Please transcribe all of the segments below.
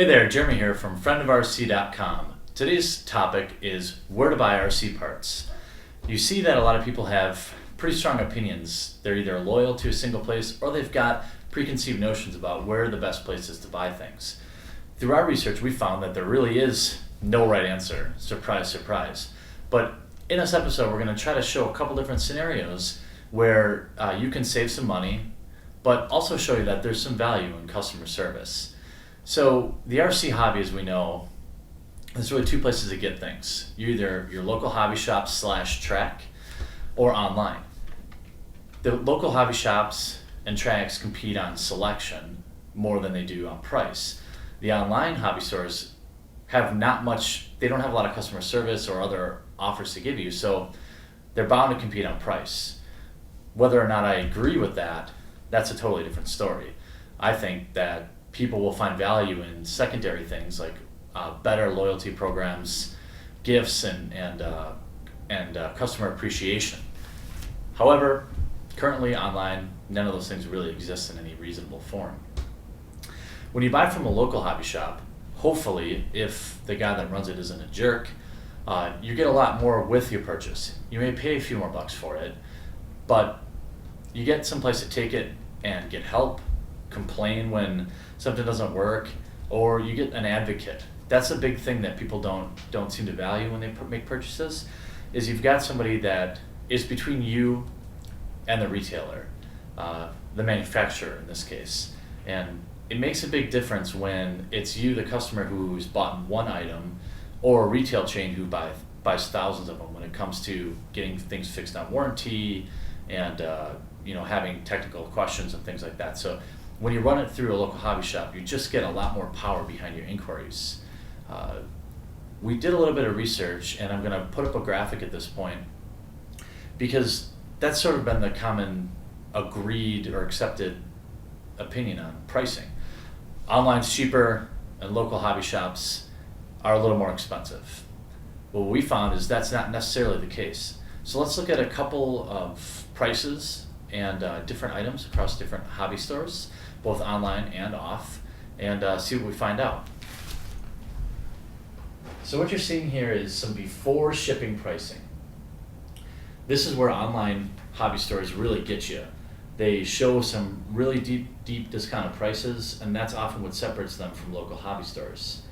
Hey there, Jeremy here from friendofrc.com. Today's topic is where to buy RC parts. You see that a lot of people have pretty strong opinions. They're either loyal to a single place or they've got preconceived notions about where the best place is to buy things. Through our research, we found that there really is no right answer. Surprise, surprise. But in this episode, we're going to try to show a couple different scenarios where you can save some money, but also show you that there's some value in customer service. So the RC hobby, as we know, there's really two places to get things. You're either your local hobby shop / track or online. The local hobby shops and tracks compete on selection more than they do on price. The online hobby stores have not much, they don't have a lot of customer service or other offers to give you, so they're bound to compete on price. Whether or not I agree with that, that's a totally different story. I think that people will find value in secondary things like better loyalty programs, gifts, and customer appreciation. However, currently online, none of those things really exist in any reasonable form. When you buy from a local hobby shop, hopefully, if the guy that runs it isn't a jerk, you get a lot more with your purchase. You may pay a few more bucks for it, but you get someplace to take it and get help, complain when something doesn't work, or you get an advocate. That's a big thing that people don't seem to value when they make purchases, is you've got somebody that is between you and the retailer, the manufacturer in this case. And it makes a big difference when it's you, the customer, who's bought one item, or a retail chain who buys thousands of them when it comes to getting things fixed on warranty and having technical questions and things like that. So when you run it through a local hobby shop, you just get a lot more power behind your inquiries. We did a little bit of research, and I'm going to put up a graphic at this point because that's sort of been the common agreed or accepted opinion on pricing. Online's cheaper and local hobby shops are a little more expensive. What we found is that's not necessarily the case. So let's look at a couple of prices and different items across different hobby stores, both online and off, and see what we find out. So what you're seeing here is some before shipping pricing. This is where online hobby stores really get you. They show some really deep discounted prices, and that's often what separates them from local hobby stores.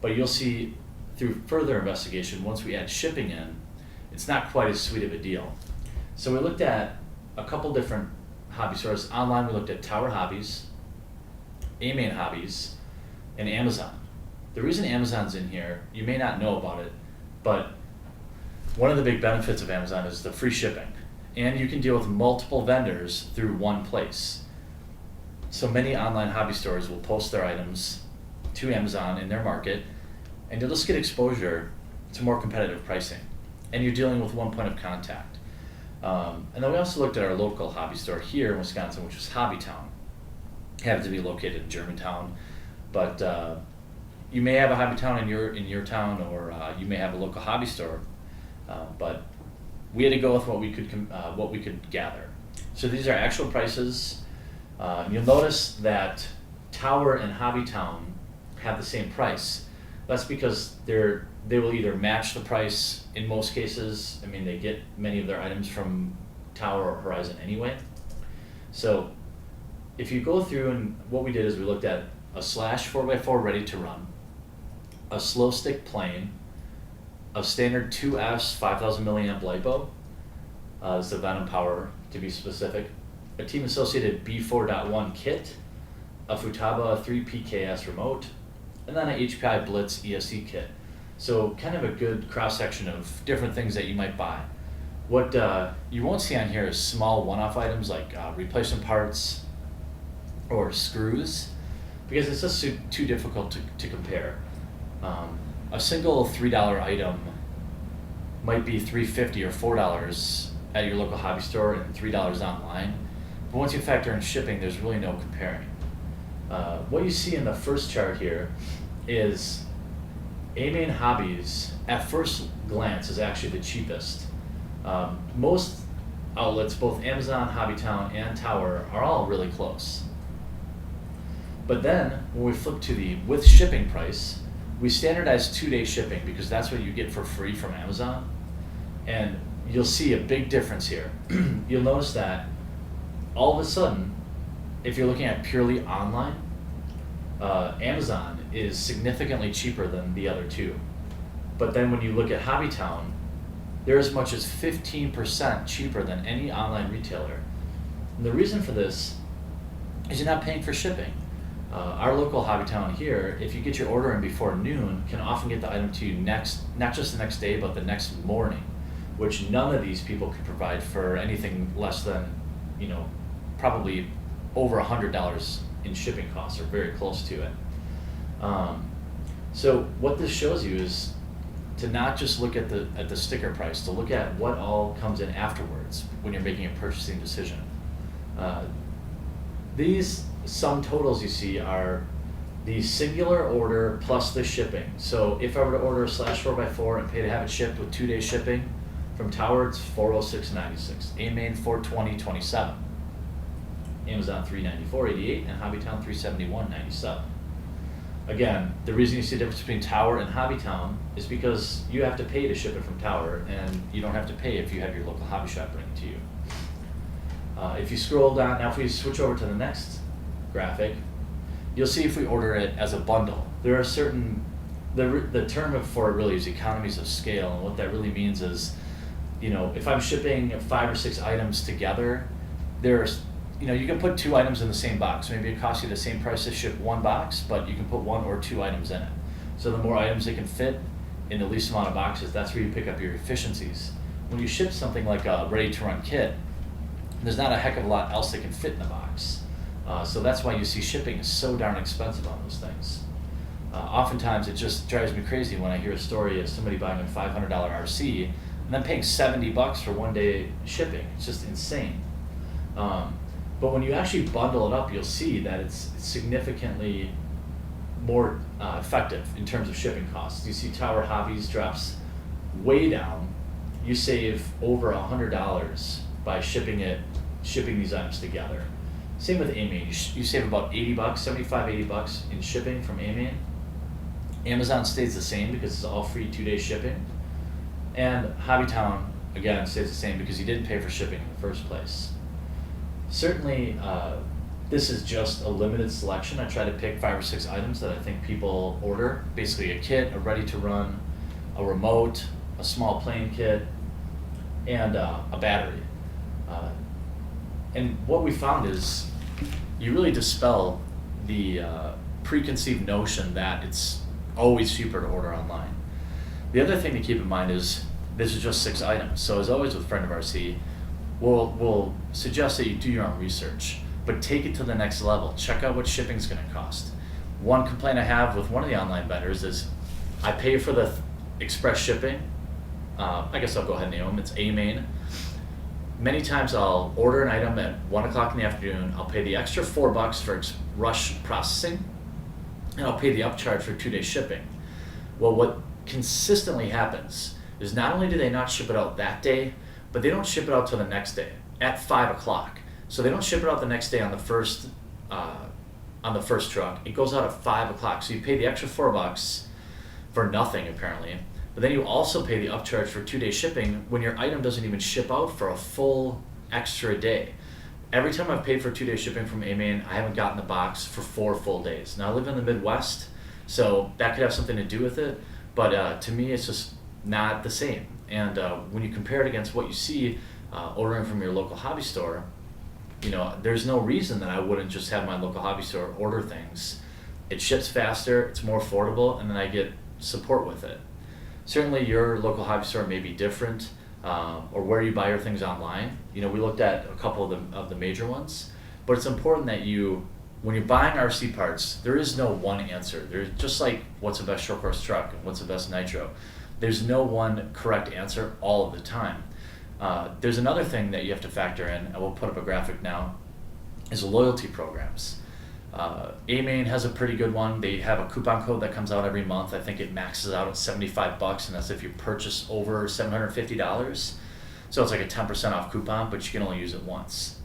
But you'll see through further investigation, once we add shipping in, it's not quite as sweet of a deal. So we looked at a couple different hobby stores. Online, we looked at Tower Hobbies, A-Main Hobbies, and Amazon. The reason Amazon's in here, you may not know about it, but one of the big benefits of Amazon is the free shipping. And you can deal with multiple vendors through one place. So many online hobby stores will post their items to Amazon in their market, and you'll just get exposure to more competitive pricing. And you're dealing with one point of contact. And then we also looked at our local hobby store here in Wisconsin, which was Hobbytown. It happens to be located in Germantown, but you may have a Hobbytown in your town, or you may have a local hobby store. But we had to go with what we could gather. So these are actual prices. You'll notice that Tower and Hobbytown have the same price. That's because they will either match the price in most cases. I mean, they get many of their items from Tower or Horizon anyway. So if you go through, and what we did is we looked at a Slash 4x4 ready to run, a slow stick plane, a standard 2S 5000 milliamp LiPo, it's the Venom Power to be specific, a team associated B4.1 kit, a Futaba 3PKS remote, and then an HPI Blitz ESC kit. So kind of a good cross-section of different things that you might buy. What you won't see on here is small one-off items like replacement parts or screws, because it's just too difficult to compare. A single $3 item might be $3.50 or $4 at your local hobby store and $3 online. But once you factor in shipping, there's really no comparing. What you see in the first chart here is A-Main Hobbies, at first glance, is actually the cheapest. Most outlets, both Amazon, Hobbytown, and Tower, are all really close. But then when we flip to the with shipping price, we standardize 2-day shipping because that's what you get for free from Amazon. And you'll see a big difference here. You'll notice that all of a sudden, if you're looking at purely online, Amazon is significantly cheaper than the other two. But then when you look at Hobbytown, they're as much as 15% cheaper than any online retailer. And the reason for this is you're not paying for shipping. Our local Hobbytown here, if you get your order in before noon, can often get the item to you not just the next day, but the next morning, which none of these people could provide for anything less than, probably over $100 in shipping costs, or very close to it. So what this shows you is to not just look at the sticker price, to look at what all comes in afterwards when you're making a purchasing decision. These sum totals you see are the singular order plus the shipping. So if I were to order a /4x4 and pay to have it shipped with 2-day shipping, from Tower it's $406.96, AMain $420.27, Amazon $394.88, and Hobbytown $371.97. Again, the reason you see the difference between Tower and Hobbytown is because you have to pay to ship it from Tower, and you don't have to pay if you have your local hobby shop bring it to you. If you scroll down, now if we switch over to the next graphic, you'll see if we order it as a bundle. There are certain, the term for it really is economies of scale, and what that really means is, if I'm shipping 5 or 6 items together, there's, you can put 2 items in the same box. Maybe it costs you the same price to ship 1 box, but you can put 1 or 2 items in it. So the more items they can fit in the least amount of boxes, that's where you pick up your efficiencies. When you ship something like a ready-to-run kit, there's not a heck of a lot else that can fit in the box. So that's why you see shipping is so darn expensive on those things. Oftentimes it just drives me crazy when I hear a story of somebody buying a $500 RC and then paying $70 for 1-day shipping. It's just insane. But when you actually bundle it up, you'll see that it's significantly more effective in terms of shipping costs. You see Tower Hobbies drops way down. You save over $100 by shipping these items together. Same with AMain. You save about $80, $75-$80 in shipping from AMain. Amazon stays the same because it's all free 2-day shipping. And Hobbytown, again, stays the same because you didn't pay for shipping in the first place. Certainly, this is just a limited selection. I try to pick 5 or 6 items that I think people order. Basically a kit, a ready-to-run, a remote, a small plane kit, and a battery. And what we found is you really dispel the preconceived notion that it's always cheaper to order online. The other thing to keep in mind is this is just 6 items. So as always with Friend of RC, we'll suggest that you do your own research, but take it to the next level. Check out what shipping's gonna cost. One complaint I have with one of the online vendors is I pay for the express shipping. I guess I'll go ahead and name them. It's AMain. Many times I'll order an item at 1 o'clock in the afternoon. I'll pay the extra $4 for rush processing, and I'll pay the upcharge for 2-day shipping. Well, what consistently happens is not only do they not ship it out that day, but they don't ship it out till the next day at 5 o'clock. So they don't ship it out the next day on the first truck. It goes out at 5 o'clock. So you pay the extra $4 for nothing apparently. But then you also pay the upcharge for 2-day shipping when your item doesn't even ship out for a full extra day. Every time I've paid for 2-day shipping from AMain, I haven't gotten the box for 4 full days. Now I live in the Midwest, so that could have something to do with it, but to me it's just not the same. And when you compare it against what you see ordering from your local hobby store, there's no reason that I wouldn't just have my local hobby store order things. It ships faster, it's more affordable, and then I get support with it. Certainly your local hobby store may be different, or where you buy your things online. We looked at a couple of the major ones, but it's important that when you're buying RC parts, there is no one answer. There's just like what's the best short course truck and what's the best nitro. There's no one correct answer all of the time. There's another thing that you have to factor in, and we'll put up a graphic now, is loyalty programs. AMain has a pretty good one. They have a coupon code that comes out every month. I think it maxes out at $75, and that's if you purchase over $750. So it's like a 10% off coupon, but you can only use it once.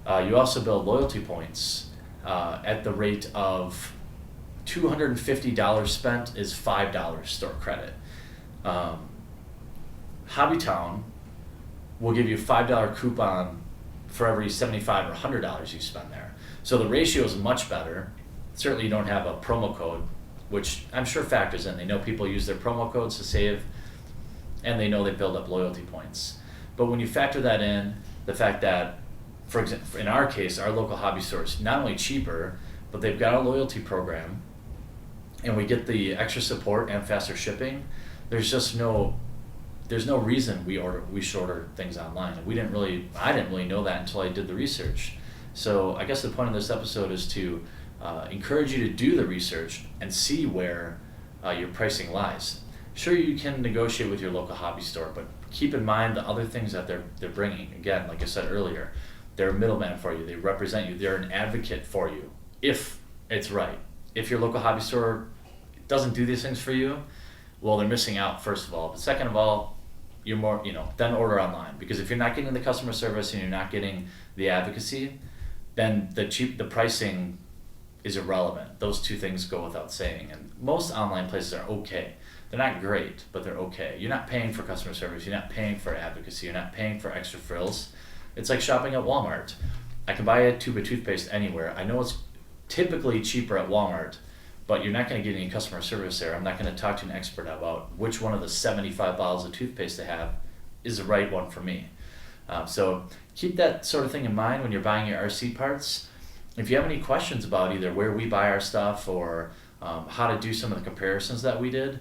You also build loyalty points at the rate of $250 spent is $5 store credit. Hobbytown will give you a $5 coupon for every $75 or $100 you spend there. So the ratio is much better. Certainly you don't have a promo code, which I'm sure factors in. They know people use their promo codes to save, and they know they build up loyalty points. But when you factor that in, the fact that, for example, in our case, our local hobby store is not only cheaper, but they've got a loyalty program, and we get the extra support and faster shipping. There's no reason we should order things online. I didn't really know that until I did the research. So I guess the point of this episode is to encourage you to do the research and see where your pricing lies. Sure, you can negotiate with your local hobby store, but keep in mind the other things that they're bringing. Again, like I said earlier, they're a middleman for you. They represent you. They're an advocate for you if it's right. If your local hobby store doesn't do these things for you, well, they're missing out, first of all. But second of all, you're more, then order online. Because if you're not getting the customer service and you're not getting the advocacy, then the pricing is irrelevant. Those two things go without saying. And most online places are okay. They're not great, but they're okay. You're not paying for customer service. You're not paying for advocacy. You're not paying for extra frills. It's like shopping at Walmart. I can buy a tube of toothpaste anywhere. I know it's typically cheaper at Walmart, but you're not going to get any customer service there. I'm not going to talk to an expert about which one of the 75 bottles of toothpaste they have is the right one for me. So keep that sort of thing in mind when you're buying your RC parts. If you have any questions about either where we buy our stuff or how to do some of the comparisons that we did,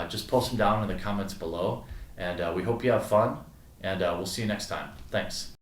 just post them down in the comments below. And we hope you have fun, and we'll see you next time. Thanks.